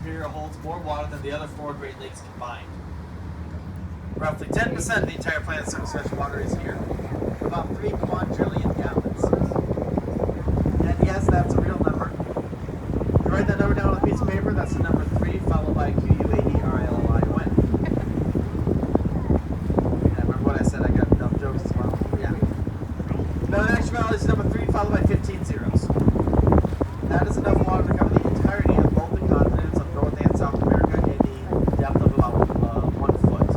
Superior holds more water than the other four Great Lakes combined. Roughly 10% of the entire planet's surface fresh water is here, about 3 quadrillion gallons. And yes, that's a real number. If you write that number down on a piece of paper, that's the number 3 followed by QUADRLION. Yeah, remember what I said? I got dumb jokes as well. Yeah. Now, in actuality, it's number 3 followed by 15 zeros. That is enough water to cover the entirety of both the continents of North and South America in the depth of about 1 foot.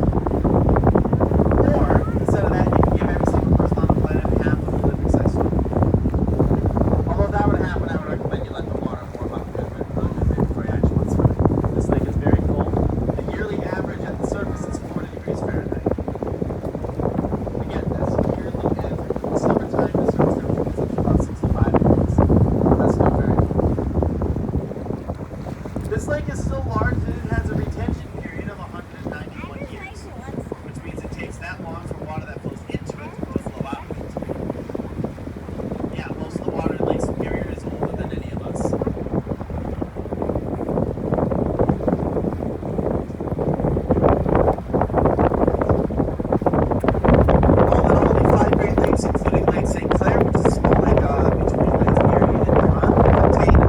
Or, instead of that, you can give every single person on the planet half of the living size foot. Although that would happen, I would recommend you let the water warm up a bit before you actually swim. This lake is very cold. The yearly average at the surface is 40 degrees Fahrenheit. Again, that's yearly average. In the summertime, the surface temperature is up to about 65 degrees. That's not very cold. This lake is so large that it has a retention period of 191 years, which means it takes that long for water that flows into it to flow out of it. Yeah, most of the water in Lake Superior is older than any of us. All in all, the 5 Great Lakes, including Lake St. Clair, which is a small lake between Lakes Erie and Huron, contain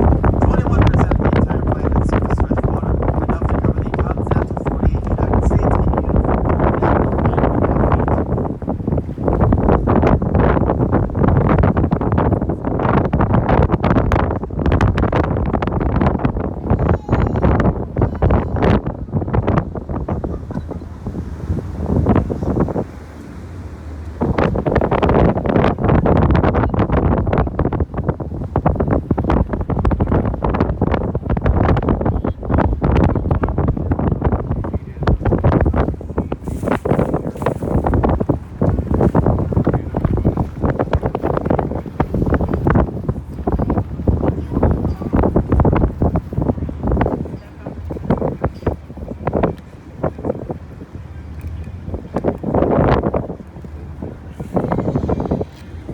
21% of the entire planet's surface fresh water, enough to cover the continental 48 United States in uniform depth of 9.5 feet.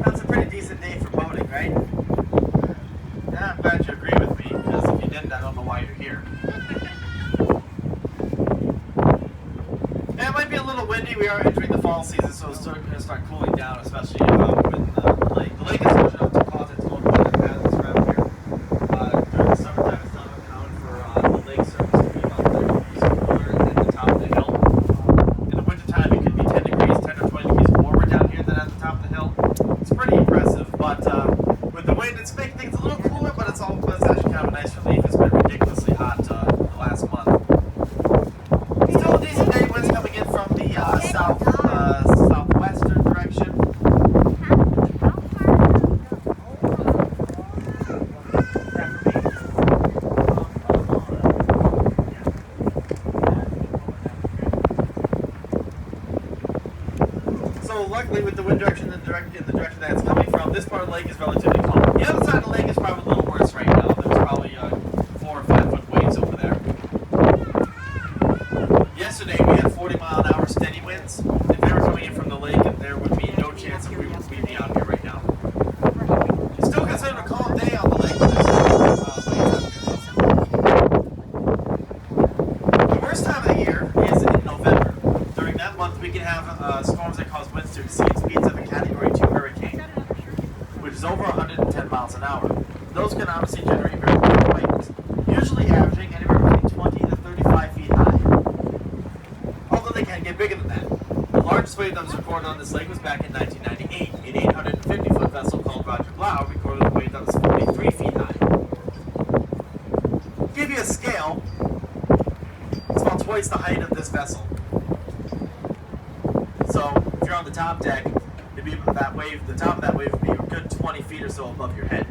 That's a pretty decent day for boating, right? Yeah, I'm glad you agree with me, because if you didn't, I don't know why you're here. Yeah, it might be a little windy. We are entering the fall season, so it's going to start cooling down, especially when the lake is large enough to cause its own weather patterns around here. During the summertime, it's not uncommon for the lake surface to be about 30 degrees cooler at the top of the hill. In the wintertime, it could be 10 degrees, 10 or 20 degrees warmer down here than at the top of the hill. It's pretty impressive, but with the wind, it's making things a little cooler, but it's actually kind of a nice relief. It's been ridiculously hot the last month. Still a decent day. Winds coming in from the southwestern direction. So luckily, with the wind direction in the direction that it's coming from, this part of the lake is relatively calm. The other side of the lake is probably a little worse right now. There's probably 4 or 5 foot waves over there. Yesterday we had 40-mile-an-hour steady winds. If they were coming in from the lake, there would be no chance that we'd be out here right now. It's still considered a calm day on the lake. The worst time of the year is in November. During that month, we can have storms that cause winds to exceed speeds of a Category 2 hurricane, which is over 110 miles an hour. Those can obviously generate very large waves, usually averaging anywhere between 20 to 35 feet high. Although they can get bigger than that. The largest wave that was recorded on this lake was back in 1998. An 850-foot vessel called Roger Blau recorded a wave that was 43 feet high. To give you a scale, it's about twice the height of this vessel. So if you're on the top deck, it'd be that wave. The top of that wave would be a good 20 feet or so above your head.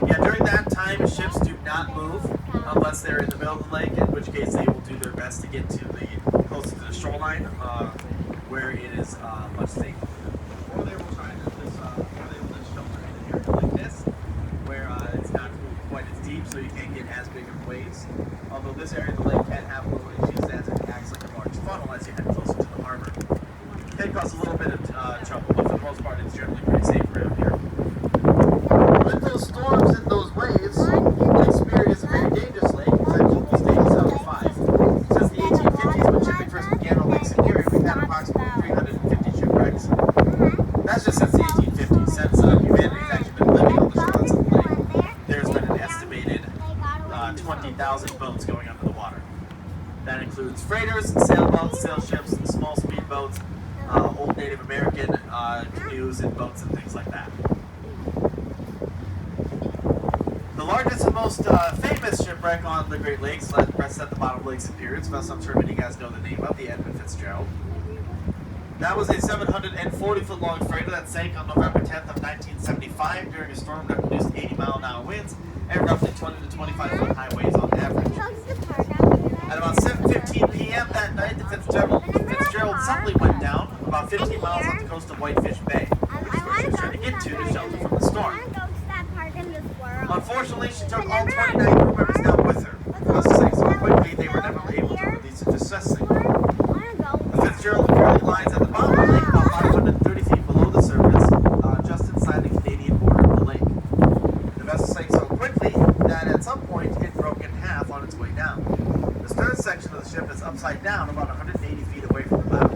Yeah, during that time, ships do not move unless they're in the middle of the lake, in which case they will do their best to get to closer to the shoreline, where it is much safer. Or they will try to shelter in an area like this, where it's not quite as deep, so you can't get as big of waves. Although this area of the lake can have little issues as it acts like a large funnel as you head closer to the harbor. It can cause a little bit of trouble, but for the most part, it's generally pretty safe around here. since the 1850s, since humanity's actually been living on the shores of the lake, there's been an estimated 20,000 boats going under the water. That includes freighters, sailboats, sail ships, small speedboats, old Native American canoes and boats and things like that. The largest and most famous shipwreck on the Great Lakes rests at the bottom of Lake Superior. It's vessel I'm sure many of you guys know the name of, the Edmund Fitzgerald. That was a 740-foot long freighter that sank on November 10th of 1975 during a storm that produced 80-mile-an-hour winds and roughly 20 to 25-foot high waves on average. At about 7:15 p.m. that night, the Fitzgerald suddenly went down about 15 miles off the coast of Whitefish Bay, which is where she was trying to get to shelter from the storm. Unfortunately, she took all 29 crew members down with her. The vessel sank so quickly they were never able to release a distress signal. The Fitzgerald currently lies at the bottom of the lake, about 530 feet below the surface, just inside the Canadian border of the lake. The vessel sank so quickly that at some point it broke in half on its way down. The stern section of the ship is upside down, about 180 feet away from the bow.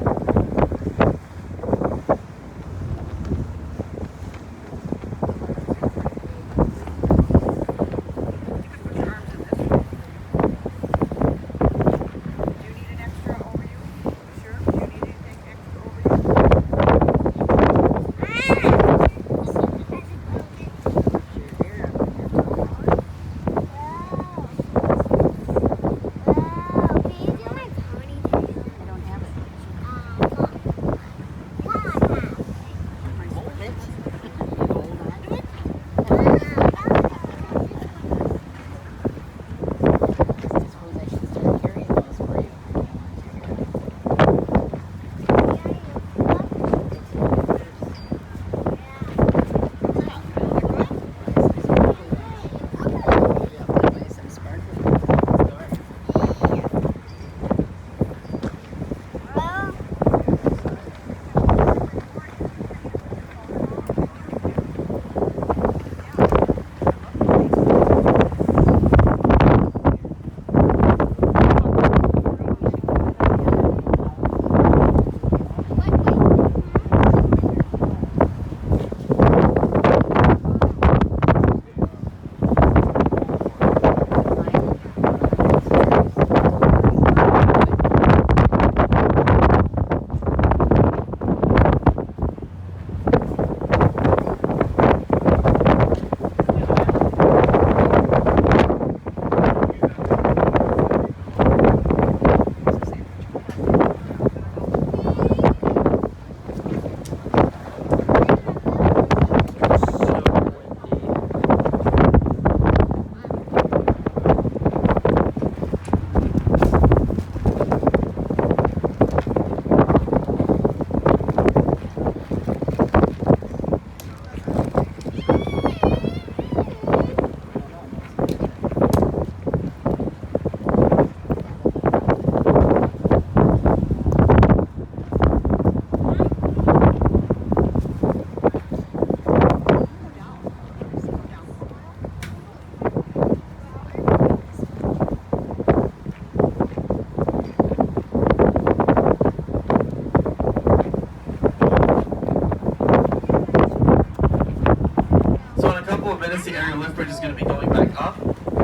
The aerial lift bridge is going to be going back up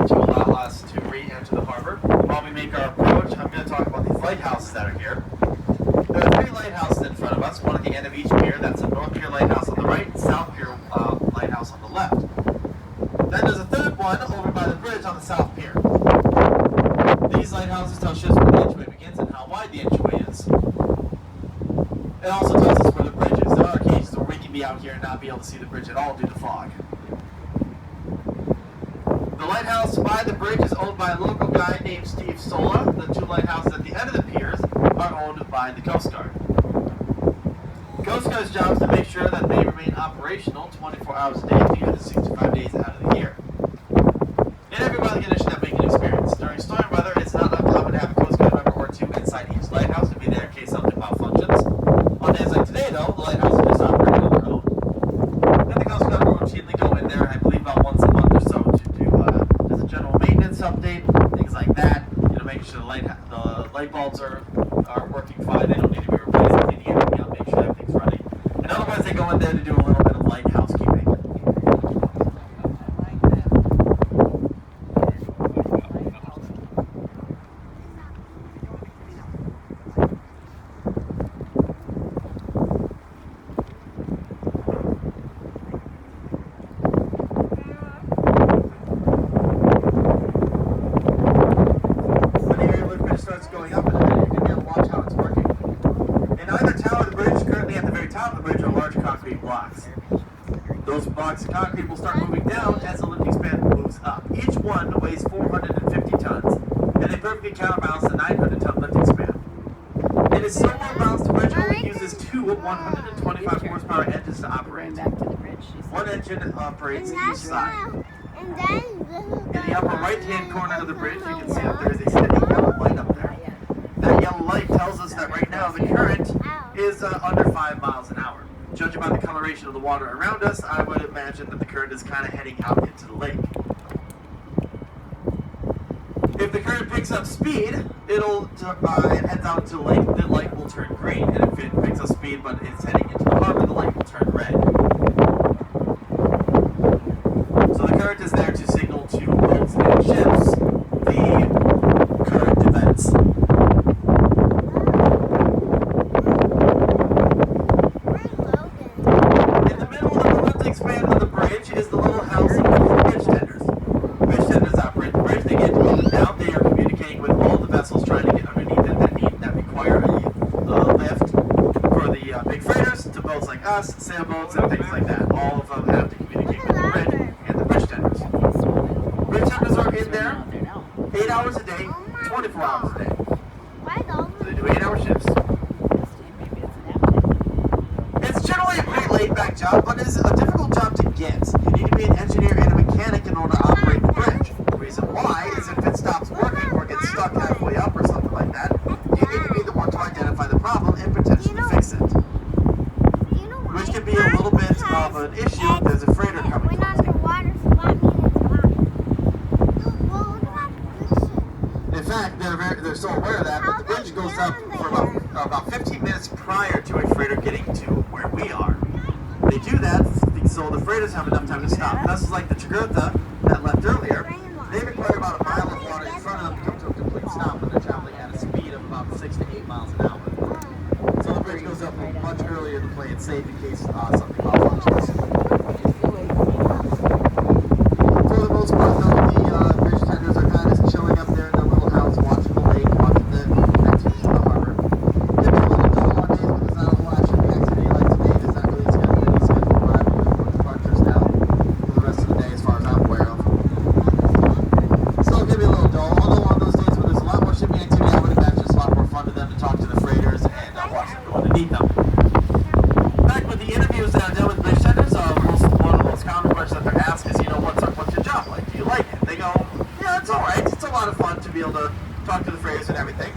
to allow us to re-enter the harbor. While we make our approach, I'm going to talk about these lighthouses that are here. There are 3 lighthouses in front of us, one at the end of each pier. That's the North Pier Lighthouse on the right, South Pier Lighthouse on the left. Then there's a third one over by the bridge on the South Pier. These lighthouses tell ships where the entryway begins and how wide the entryway is. It also tells us where the bridge is. There are occasions where we can be out here and not be able to see the bridge at all due to fog. The lighthouse by the bridge is owned by a local guy named Steve Sola. The 2 lighthouses at the end of the piers are owned by the Coast Guard. The Coast Guard's job is to make sure that they remain operational 24 hours a day, 365 days out of the year. In every weather condition that we can experience. During stormy weather, it's not uncommon to have a Coast Guard member or 2 inside each lighthouse to be there in case something malfunctions. On days like today, though, the lighthouse is just operating on their own. And the Coast Guard will routinely go in there, I believe, about once a month or so to do as a general maintenance update, things like that. You know, making sure the light bulbs are working fine. They don't need to be replaced. They need to make sure everything's running. And otherwise, they go in there to do a little Those blocks of concrete will start moving down as the lifting span moves up. Each one weighs 450 tons, and they perfectly counterbalance the 900-ton lifting span. It is so well balanced, the bridge only uses two 125 horsepower engines to operate. One engine operates each side. In the upper right-hand corner of the bridge, you can see that there is a steady yellow light up there. That yellow light tells us that right now the current is under 5 miles an hour. Judging by the coloration of the water around us, I would imagine that the current is kind of heading out into the lake. If the current picks up speed, it heads out into the lake, the light will turn green. And if it picks up speed but it's heading into the harbor, the light will turn red. So the current is there to signal to boats and ships the current events. In the middle of the lifting span of the bridge is the little house of the bridge tenders. Bridge tenders operate the bridge. They get up and down. They are communicating with all the vessels trying to get underneath it that require a lift for the big freighters to boats like us, sailboats, and things like that. All of them have to communicate with the bridge and the bridge tenders. Bridge tenders are in there 8 hours a day, 24 hours a day. So they do 8-hour shifts. It's generally a pretty laid-back job, but it is a difficult job to get. You need to be an engineer and a mechanic in order to operate the bridge. The reason why is if it stops working or gets stuck halfway up or something like that, you need to be the one to identify the problem and potentially fix it. Which can be a little bit of an issue if there's a freighter coming towards you. In fact, they're so aware of that, but the bridge goes up for about 15 minutes prior to a freighter getting to where we are. They do that so the freighters have enough time to stop. Vessels like the Jakarta that left earlier, they require about a mile of water in front of them to come to a complete stop when they're traveling at a speed of about 6 to 8 miles an hour. So the bridge goes up much earlier to play it safe in case something malfunctions. For the most part, though, the bridge tenders are kind of chilling up there in their little house, watching the lake, watching the activities in the harbor. They've been a little dull on days when there's not a whole lot of shipping activity like today. There's not really any schedule for departures now for the rest of the day as far as I'm aware of. So it can be a little dull, although on those days when there's a lot more shipping activity, I would imagine it's a lot more fun to them to talk to the freighters and watch them go underneath them. In fact, with the interviews that I've done with bridge tenders, one of the most common questions that they're asked is, what's your job like? Do you like it? They go, yeah, it's alright. It's a lot of fun to be able to talk to the freighters and everything.